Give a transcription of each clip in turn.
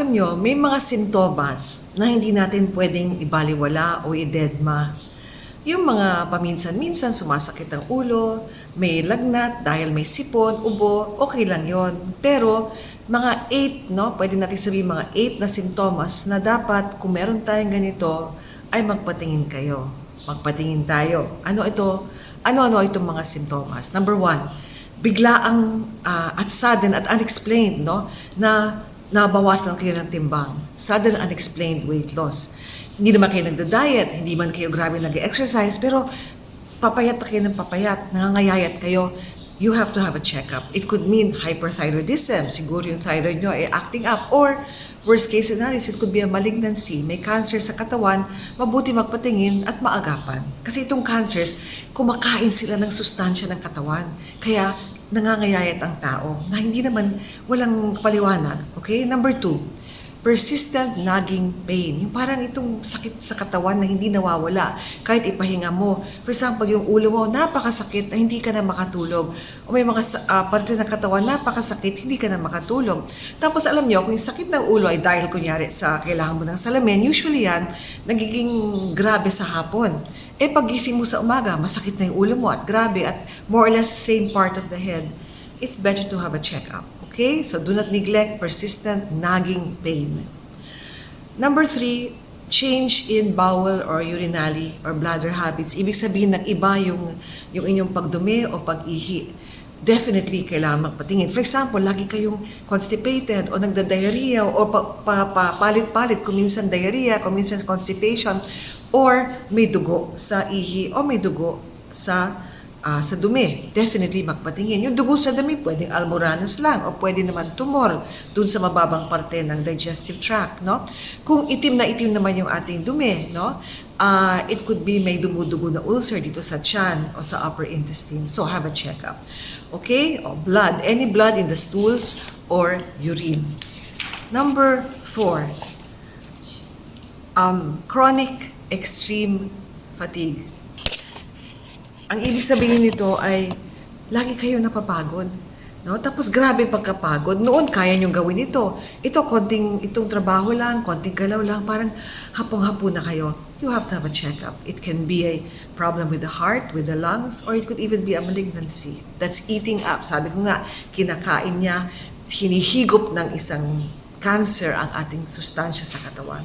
Alam nyo, may mga sintomas na hindi natin pwedeng ibaliwala o idedma. Yung mga paminsan-minsan sumasakit ang ulo, may lagnat dahil may sipon, ubo, okay lang yon. Pero mga 8, no? Pwede natin sabihin mga 8 na sintomas na dapat kung meron tayong ganito ay magpatingin kayo. Magpatingin tayo. Ano ito? Ano-ano itong mga sintomas? Number 1, biglaang at sudden at unexplained, no? Na nabawasan kayo ng timbang. Sudden unexplained weight loss. Hindi naman kayo nagda-diet, hindi man kayo grabe nag-exercise, pero papayat na kayo ng papayat, nangangayayat kayo, you have to have a checkup. It could mean hyperthyroidism. Siguro yung thyroid nyo ay acting up. Or, worst case scenario, it could be a malignancy. May cancer sa katawan, mabuti magpatingin at maagapan. Kasi itong cancers, kumakain sila ng sustansya ng katawan. Kaya, nangangayayat ang tao na hindi naman walang paliwanag. Okay? Number 2, persistent nagging pain. Yung parang itong sakit sa katawan na hindi nawawala kahit ipahinga mo. For example, yung ulo mo, napakasakit na hindi ka na makatulog. O may mga parte ng katawan, napakasakit, hindi ka na makatulog. Tapos alam nyo, kung yung sakit ng ulo ay dahil kunyari sa kailangan mo ng salamin, usually yan, nagiging grabe sa hapon. Pagising mo sa umaga, masakit na yung ulo mo at grabe at more or less same part of the head. It's better to have a checkup. Okay? So do not neglect persistent nagging pain. Number 3, change in bowel or urinary or bladder habits. Ibig sabihin nag-iba yung inyong pagdumi o pag-ihi. Definitely kailangan magpatingin. For example, lagi kayong constipated o nagda-diarrhea o palit-palit, kuminsan diarrhea, kuminsan constipation, or may dugo sa ihi o may dugo sa dumi. Definitely magpatingin. Yung dugo sa dumi, pwedeng almoranas lang o pwede naman tumor dun sa mababang parte ng digestive tract, no? Kung itim na itim naman yung ating dumi, no? It could be may dumudugo na ulcer dito sa tiyan o sa upper intestine. So, have a checkup. Okay? O blood. Any blood in the stools or urine. Number 4, chronic extreme fatigue. Ang ibig sabihin nito ay lagi kayo napapagod, no? Tapos grabe pagkapagod. Noon kaya niyong gawin ito. Itong trabaho lang, konting galaw lang, parang hapong-hapo na kayo. You have to have a checkup. It can be a problem with the heart, with the lungs, or it could even be a malignancy. That's eating up. Sabi ko nga, kinakain niya, hinihigop ng isang cancer ang ating sustansya sa katawan.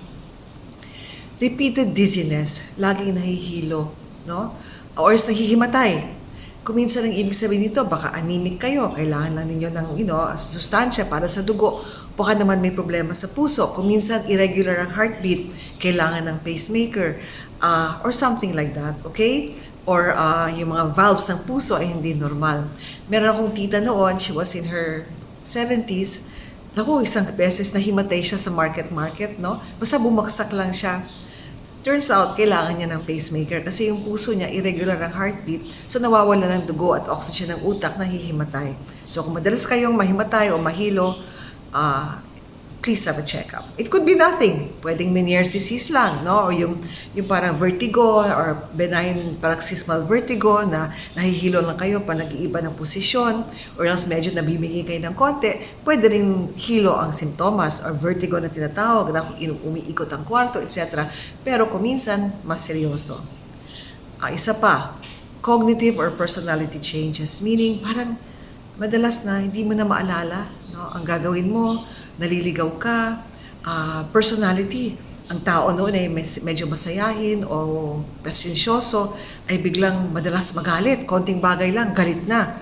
Repeated dizziness, laging nahihilo, no? Or nahihimatay. Kung minsan ang ibig sabihin nito, baka anemic kayo, kailangan lang ninyo ng sustansya para sa dugo. Baka naman may problema sa puso. Kung minsan irregular ang heartbeat, kailangan ng pacemaker, or something like that, okay? Or yung mga valves ng puso ay hindi normal. Meron akong tita noon, she was in her 70s. Naku, isang beses na himatay siya sa market, no? Basta bumagsak lang siya. Turns out, kailangan niya ng pacemaker kasi yung puso niya, irregular ang heartbeat. So, nawawala ng dugo at oxygen ng utak, nahihimatay. So, kung madalas kayong mahimatay o mahilo, please have a checkup. It could be nothing. Pwedeng Meniere's disease lang, no? Or yung parang vertigo or benign paroxysmal vertigo na nahihilo lang kayo pa nag-iiba ng posisyon or else medyo nabibigay kayo ng konti. Pwede rin hilo ang simptomas or vertigo na tinatawag na umiikot ang kwarto, etc. Pero kung minsan, mas seryoso. Isa pa, cognitive or personality changes. Meaning, parang madalas na hindi mo na maalala, no? Ang gagawin mo, naliligaw ka, personality. Ang tao noon ay medyo masayahin o pasensyoso, ay biglang madalas magalit. Konting bagay lang, galit na.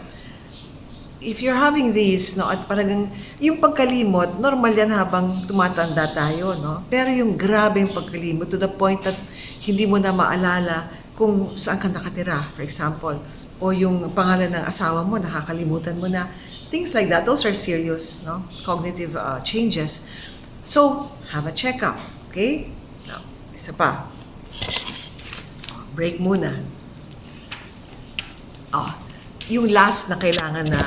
If you're having this, no, at parang yung pagkalimot, normal yan habang tumatanda tayo, no? Pero yung grabe yung pagkalimot to the point that hindi mo na maalala kung saan ka nakatira, for example. O yung pangalan ng asawa mo, nakakalimutan mo na. Things like that, those are serious, no? Cognitive changes. So, have a checkup, okay? Now, isa pa. Break muna. Yung last na kailangan na,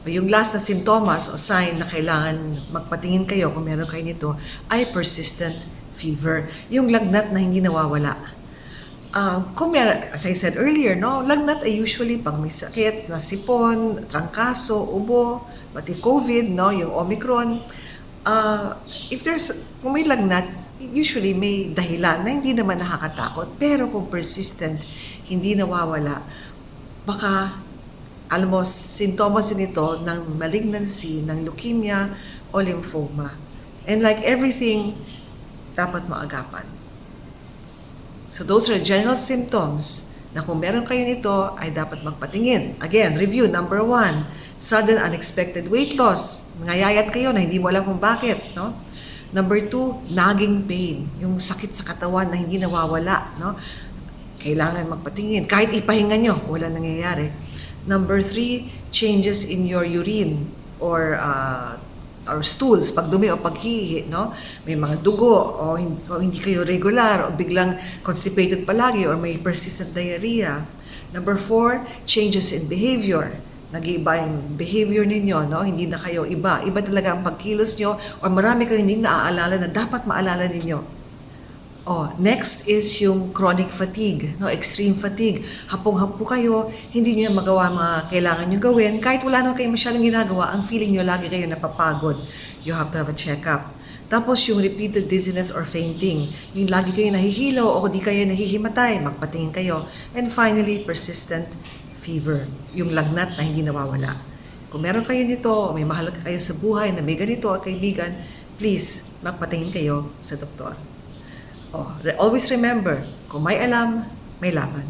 yung last na sintomas o sign na kailangan magpatingin kayo kung meron kayo nito ay persistent fever. Yung lagnat na hindi nawawala. As I said earlier, no, lagnat ay usually pag may sakit, na sipon, trangkaso, ubo, pati COVID, no, yung Omicron. Kung may lagnat, usually may dahilan na hindi naman nakakatakot. Pero kung persistent, hindi nawawala, baka, alam mo, sintomas din ito ng malignancy, ng leukemia o lymphoma. And like everything, dapat maagapan. So those are general symptoms na kung meron kayo nito ay dapat magpatingin. Again, review. Number 1, sudden unexpected weight loss. Nangayayat kayo na hindi mo alam kung bakit. No? Number 2, nagging pain. Yung sakit sa katawan na hindi nawawala. No? Kailangan magpatingin. Kahit ipahinga nyo, wala nangyayari. Number 3, changes in your urine or stools, pagdumi o paghihi, no? May mga dugo o hindi kayo regular o biglang constipated palagi or may persistent diarrhea. Number 4, changes in behavior. Nag-iiba yung behavior ninyo, no? Hindi na kayo iba. Iba talaga ang pagkilos nyo or marami kayo hindi naaalala na dapat maalala ninyo. Next is yung chronic fatigue, no? Extreme fatigue. Hapong-hapo kayo, hindi niyo magawa mga kailangan niyo gawin. Kahit wala naman kayo masyadong ginagawa, ang feeling niyo lagi kayo napapagod. You have to have a check-up. Tapos yung repeated dizziness or fainting. Yung lagi kayo nahihilo o di kayo nahihimatay, magpatingin kayo. And finally, persistent fever. Yung lagnat na hindi nawawala. Kung meron kayo nito, o may mahal kayo sa buhay na may ganito at kaibigan, please, magpatingin kayo sa doktor. Always remember, kung may alam, may laban.